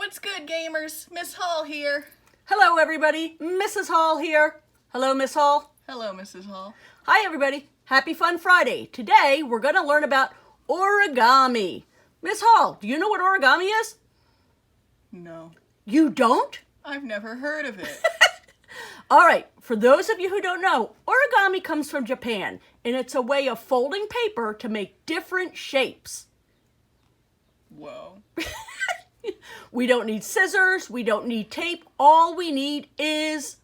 What's good, gamers? Miss Hall here. Hello, everybody. Mrs. Hall here. Hello, Miss Hall. Hello, Mrs. Hall. Hi, everybody. Happy Fun Friday. Today, we're going to learn about origami. Miss Hall, do you know what origami is? No. You don't? I've never heard of it. All right. For those of you who don't know, origami comes from Japan, and it's a way of folding paper to make different shapes. Whoa. We don't need scissors. We don't need tape. All we need is...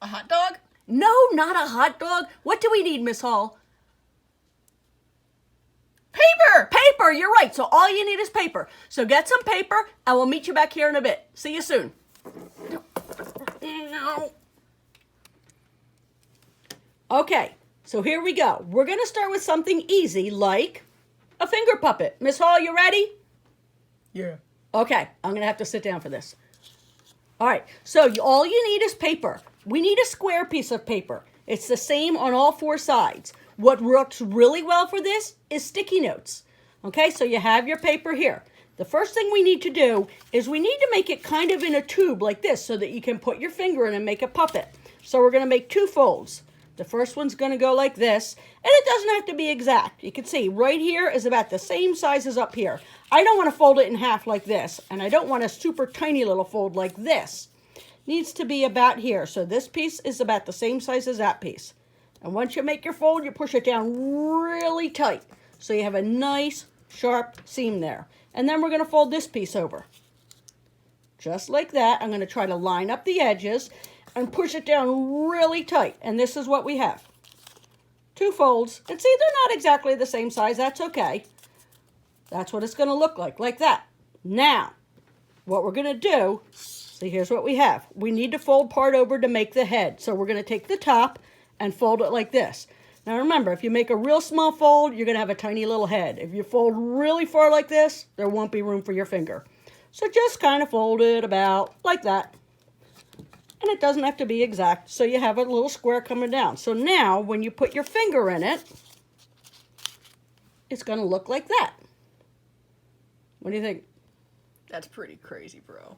A hot dog? No, not a hot dog. What do we need, Miss Hall? Paper! Paper, you're right. So all you need is paper. So get some paper, and we'll meet you back here in a bit. See you soon. Okay, so here we go. We're going to start with something easy like a finger puppet. Miss Hall, you ready? Yeah. Okay, I'm going to have to sit down for this. All right, so all you need is paper. We need a square piece of paper. It's the same on all four sides. What works really well for this is sticky notes. Okay, so you have your paper here. The first thing we need to do is we need to make it kind of in a tube like this so that you can put your finger in and make a puppet. So we're going to make two folds. The first one's going to go like this, and it doesn't have to be exact. You can see right here is about the same size as up here. I don't want to fold it in half like this, and I don't want a super tiny little fold like this. Needs to be about here. So this piece is about the same size as that piece. And once you make your fold, you push it down really tight so you have a nice sharp seam there. And then we're going to fold this piece over. Just like that. I'm going to try to line up the edges and push it down really tight. And this is what we have. Two folds. And see, they're not exactly the same size. That's okay. That's what it's going to look like that. Now, what we're going to do, see, here's what we have. We need to fold part over to make the head. So we're going to take the top and fold it like this. Now remember, if you make a real small fold, you're going to have a tiny little head. If you fold really far like this, there won't be room for your finger. So just kind of fold it about like that. And it doesn't have to be exact, so you have a little square coming down. So now, when you put your finger in it, it's going to look like that. What do you think? That's pretty crazy, bro.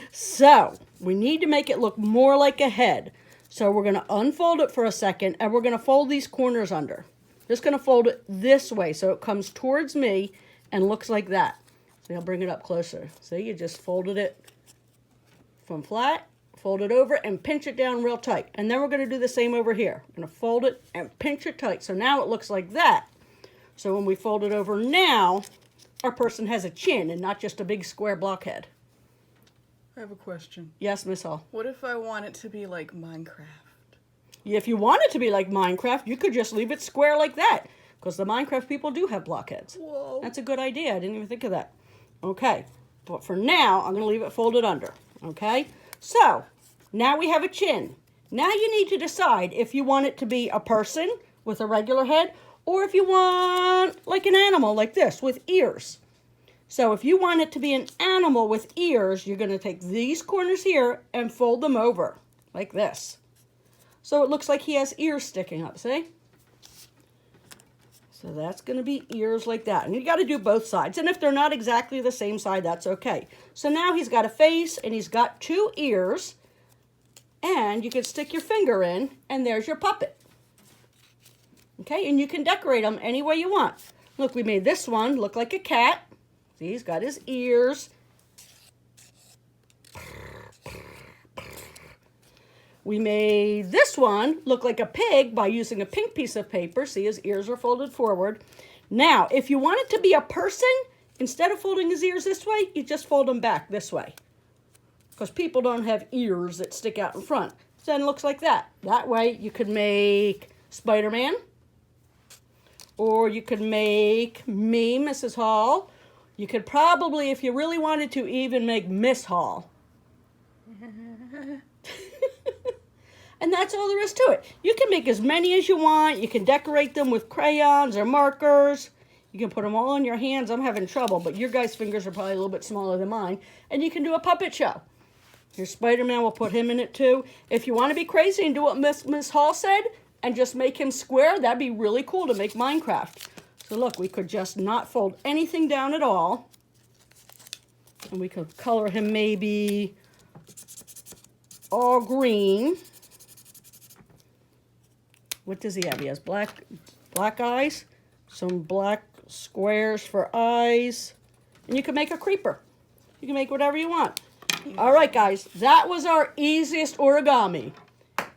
So, we need to make it look more like a head. So we're going to unfold it for a second, and we're going to fold these corners under. Just going to fold it this way so it comes towards me and looks like that. See, I'll bring it up closer. See, you just folded it from flat, fold it over, and pinch it down real tight. And then we're going to do the same over here. I'm going to fold it and pinch it tight. So now it looks like that. So when we fold it over now, our person has a chin and not just a big square blockhead. I have a question. Yes, Miss Hall. What if I want it to be like Minecraft? If you want it to be like Minecraft, you could just leave it square like that. Because the Minecraft people do have blockheads. Whoa. That's a good idea. I didn't even think of that. Okay. But for now, I'm going to leave it folded under. Okay? So, now we have a chin. Now you need to decide if you want it to be a person with a regular head or if you want like an animal like this with ears. So if you want it to be an animal with ears, you're going to take these corners here and fold them over like this. So it looks like he has ears sticking up, see? So that's going to be ears like that. And you got to do both sides. And if they're not exactly the same side, that's okay. So now he's got a face and he's got two ears. And you can stick your finger in and there's your puppet. Okay, and you can decorate them any way you want. Look, we made this one look like a cat. See, he's got his ears. We made this one look like a pig by using a pink piece of paper. See, his ears are folded forward. Now, if you want it to be a person, instead of folding his ears this way, you just fold them back this way. Because people don't have ears that stick out in front. So then it looks like that. That way, you could make Spider-Man. Or you could make me, Mrs. Hall. You could probably, if you really wanted to, even make Miss Hall. And that's all there is to it. You can make as many as you want. You can decorate them with crayons or markers. You can put them all on your hands. I'm having trouble, but your guys' fingers are probably a little bit smaller than mine. And you can do a puppet show. Here's Spider-Man. We'll put him in it too. If you want to be crazy and do what Miss Hall said and just make him square, that'd be really cool to make Minecraft. So look, we could just not fold anything down at all. And we could color him maybe all green. What does he have? He has black eyes, some black squares for eyes, and you can make a creeper. You can make whatever you want. All right, guys, that was our easiest origami.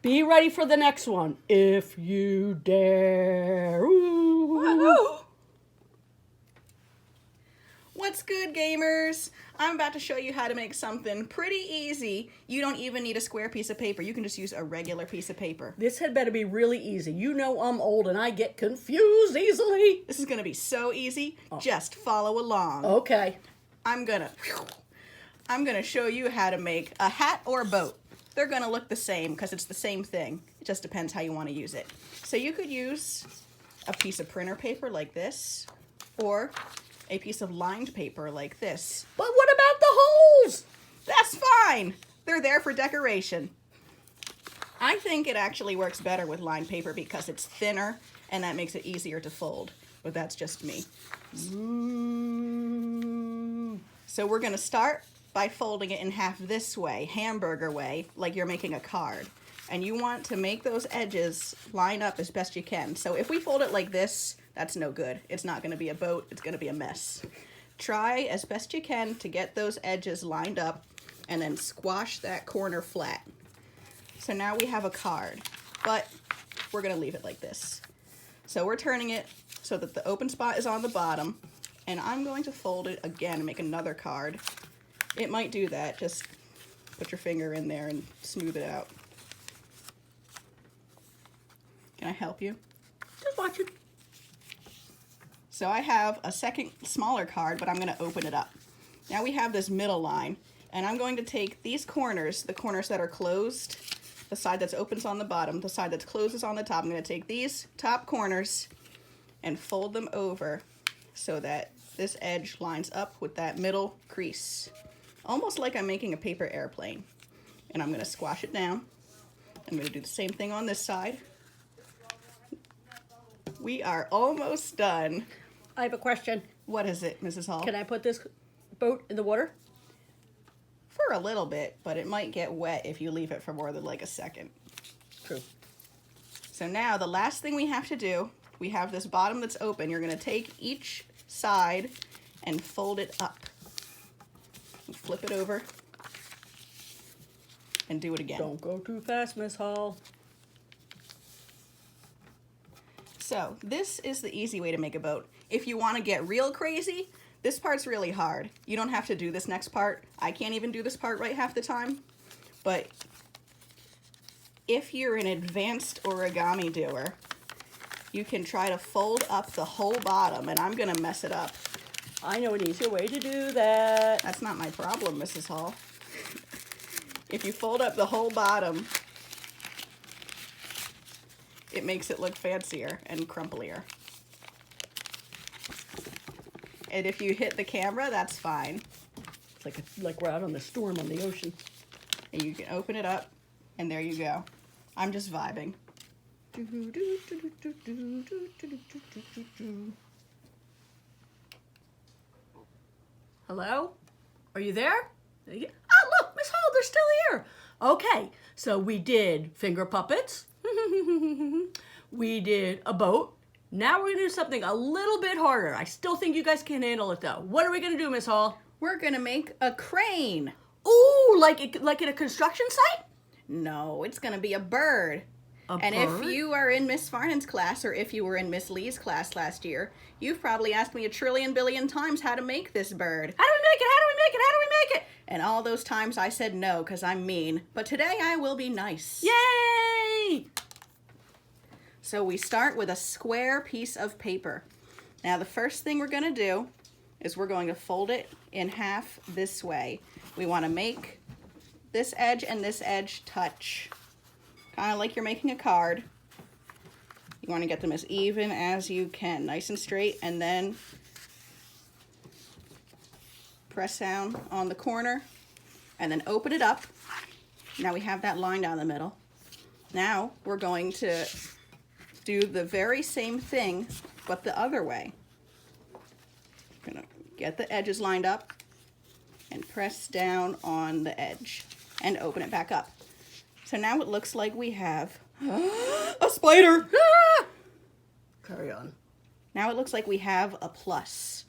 Be ready for the next one, if you dare. Ooh. What's good, gamers? I'm about to show you how to make something pretty easy. You don't even need a square piece of paper. You can just use a regular piece of paper. This had better be really easy. You know I'm old and I get confused easily. This is gonna be so easy. Just follow along. Okay. I'm gonna show you how to make a hat or a boat. They're gonna look the same because it's the same thing. It just depends how you want to use it. So you could use a piece of printer paper like this, or a piece of lined paper like this. But what about the holes? That's fine. They're there for decoration. I think it actually works better with lined paper because it's thinner and that makes it easier to fold. But that's just me. So we're gonna start by folding it in half this way, hamburger way, like you're making a card. And you want to make those edges line up as best you can. So if we fold it like this, that's no good. It's not gonna be a boat, it's gonna be a mess. Try as best you can to get those edges lined up and then squash that corner flat. So now we have a card, but we're gonna leave it like this. So we're turning it so that the open spot is on the bottom, and I'm going to fold it again and make another card. It might do that, just put your finger in there and smooth it out. Can I help you? Just watch it. So I have a second smaller card, but I'm gonna open it up. Now we have this middle line, and I'm going to take these corners, the corners that are closed, the side that's open is on the bottom, the side that's closed is on the top. I'm gonna take these top corners and fold them over so that this edge lines up with that middle crease. Almost like I'm making a paper airplane. And I'm gonna squash it down. I'm gonna do the same thing on this side. We are almost done. I have a question. What is it, Mrs. Hall? Can I put this boat in the water? For a little bit, but it might get wet if you leave it for more than like a second. True. So now the last thing we have to do, we have this bottom that's open. You're gonna take each side and fold it up. Flip it over and do it again. Don't go too fast, Miss Hall. So this is the easy way to make a boat. If you want to get real crazy, this part's really hard. You don't have to do this next part. I can't even do this part right half the time. But if you're an advanced origami doer, you can try to fold up the whole bottom, and I'm gonna mess it up. I know an easier way to do that. That's not my problem, Mrs. Hall. If you fold up the whole bottom, it makes it look fancier and crumplier. And if you hit the camera, that's fine. It's like we're out on the storm on the ocean. And you can open it up, and there you go. I'm just vibing. Hello? Are you there? Oh, look, Miss Hall, they're still here. Okay, so we did finger puppets. We did a boat. Now we're gonna do something a little bit harder. I still think you guys can handle it though. What are we gonna do, Miss Hall? We're gonna make a crane. Ooh, like at a construction site? No, it's gonna be a bird. And if you are in Miss Farnan's class, or if you were in Miss Lee's class last year, you've probably asked me a trillion billion times how to make this bird. How do we make it? How do we make it? How do we make it? And all those times I said no, because I'm mean. But today I will be nice. Yay! So we start with a square piece of paper. Now the first thing we're gonna do is we're going to fold it in half this way. We wanna make this edge and this edge touch. Kind of like you're making a card. You want to get them as even as you can, nice and straight, and then press down on the corner and then open it up. Now we have that line down the middle. Now we're going to do the very same thing, but the other way. Gonna get the edges lined up, and press down on the edge and open it back up. So now it looks like we have a spider. Carry on. Now it looks like we have a plus.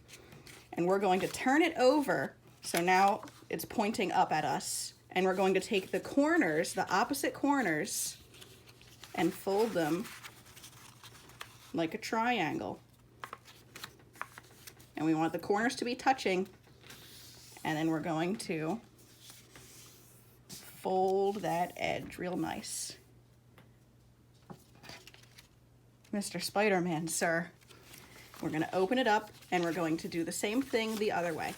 And we're going to turn it over. So now it's pointing up at us. And we're going to take the corners, the opposite corners, and fold them like a triangle. And we want the corners to be touching. And then we're going to fold that edge real nice. Mr. Spider-Man, sir. We're going to open it up and we're going to do the same thing the other way.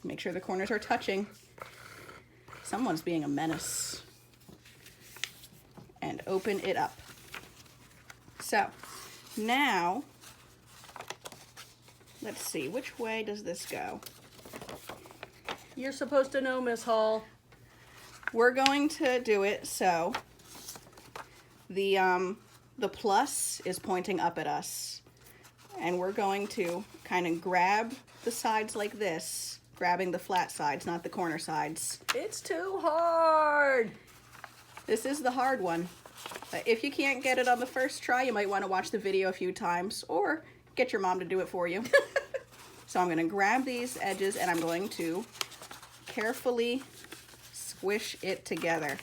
Make sure the corners are touching. Someone's being a menace. And open it up. So, now, let's see, which way does this go? You're supposed to know, Miss Hall. We're going to do it so the plus is pointing up at us. And we're going to kind of grab the sides like this, grabbing the flat sides, not the corner sides. It's too hard. This is the hard one. If you can't get it on the first try, you might want to watch the video a few times or get your mom to do it for you. So I'm going to grab these edges and I'm going to carefully squish it together.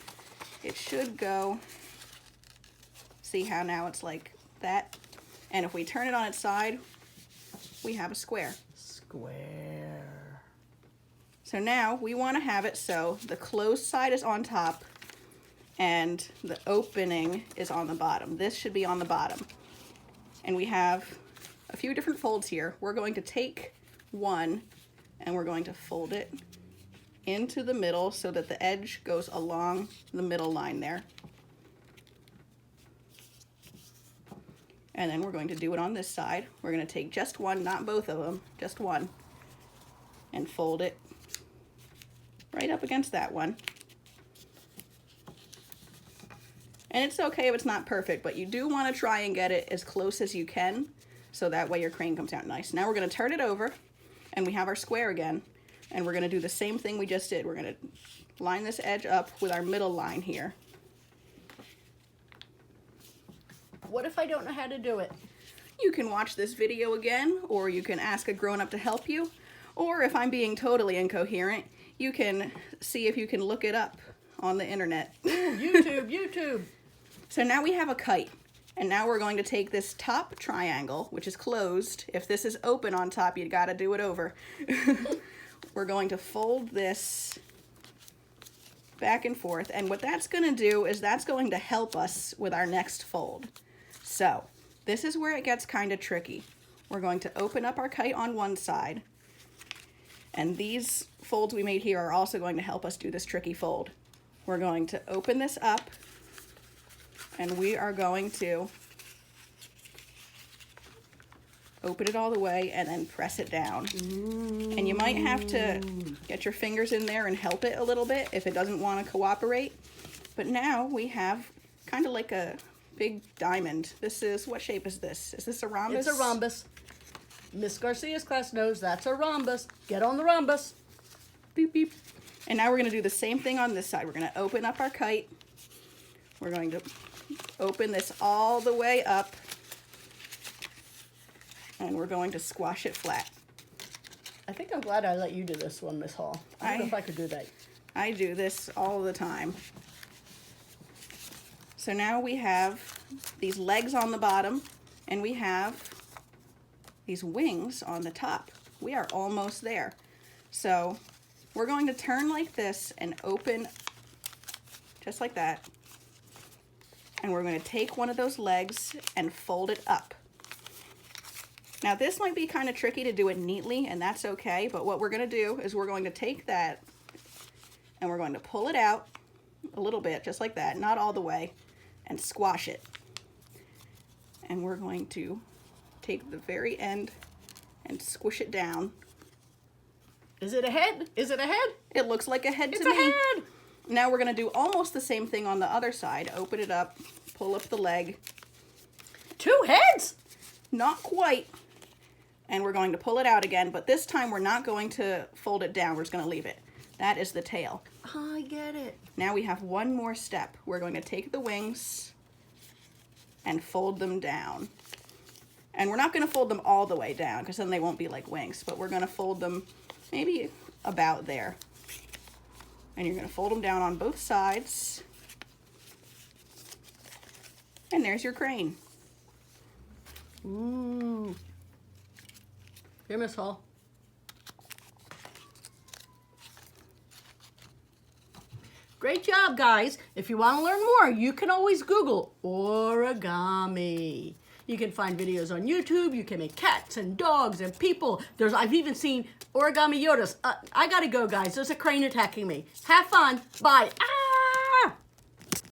It should go, see how now it's like that? And if we turn it on its side, we have a square. Square. So now we want to have it so the closed side is on top and the opening is on the bottom. This should be on the bottom. And we have a few different folds here. We're going to take one and we're going to fold it into the middle so that the edge goes along the middle line there. And then we're going to do it on this side. We're going to take just one, not both of them, just one, and fold it right up against that one. And it's okay if it's not perfect, but you do want to try and get it as close as you can, so that way your crane comes out nice. Now we're going to turn it over, and we have our square again, and we're going to do the same thing we just did. We're going to line this edge up with our middle line here. What if I don't know how to do it? You can watch this video again, or you can ask a grown-up to help you, or if I'm being totally incoherent, you can see if you can look it up on the internet. YouTube, YouTube. So now we have a kite, and now we're going to take this top triangle, which is closed. If this is open on top, you gotta do it over. We're going to fold this back and forth, and what that's gonna do is that's going to help us with our next fold. So this is where it gets kind of tricky. We're going to open up our kite on one side, and these folds we made here are also going to help us do this tricky fold. We're going to open this up, and we are going to open it all the way and then press it down. And you might have to get your fingers in there and help it a little bit if it doesn't want to cooperate. But now we have kind of like a big diamond. This is, what shape is this? Is this a rhombus? It's a rhombus. Miss Garcia's class knows that's a rhombus. Get on the rhombus. Beep, beep. And now we're going to do the same thing on this side. We're going to open up our kite. We're going to open this all the way up. And we're going to squash it flat. I think I'm glad I let you do this one, Miss Hall. I don't know if I could do that. I do this all the time. So now we have these legs on the bottom, and we have these wings on the top. We are almost there. So we're going to turn like this and open just like that. And we're going to take one of those legs and fold it up. Now this might be kind of tricky to do it neatly, and that's okay, but what we're going to do is we're going to take that and we're going to pull it out a little bit, just like that, not all the way, and squash it. And we're going to take the very end and squish it down. Is it a head? Is it a head? It looks like a head to me. It's a head. Now we're going to do almost the same thing on the other side. Open it up, pull up the leg. 2 heads? Not quite. and we're going to pull it out again, but this time we're not going to fold it down. We're just going to leave it. That is the tail. I get it. Now we have one more step. We're going to take the wings and fold them down. And we're not going to fold them all the way down because then they won't be like wings, but we're going to fold them maybe about there. And you're going to fold them down on both sides. And there's your crane. Ooh. Here, Miss Hall. Great job, guys. If you want to learn more, you can always Google origami. You can find videos on YouTube. You can make cats and dogs and people. I've even seen origami Yodas. I gotta go, guys. There's a crane attacking me. Have fun. Bye. Ah!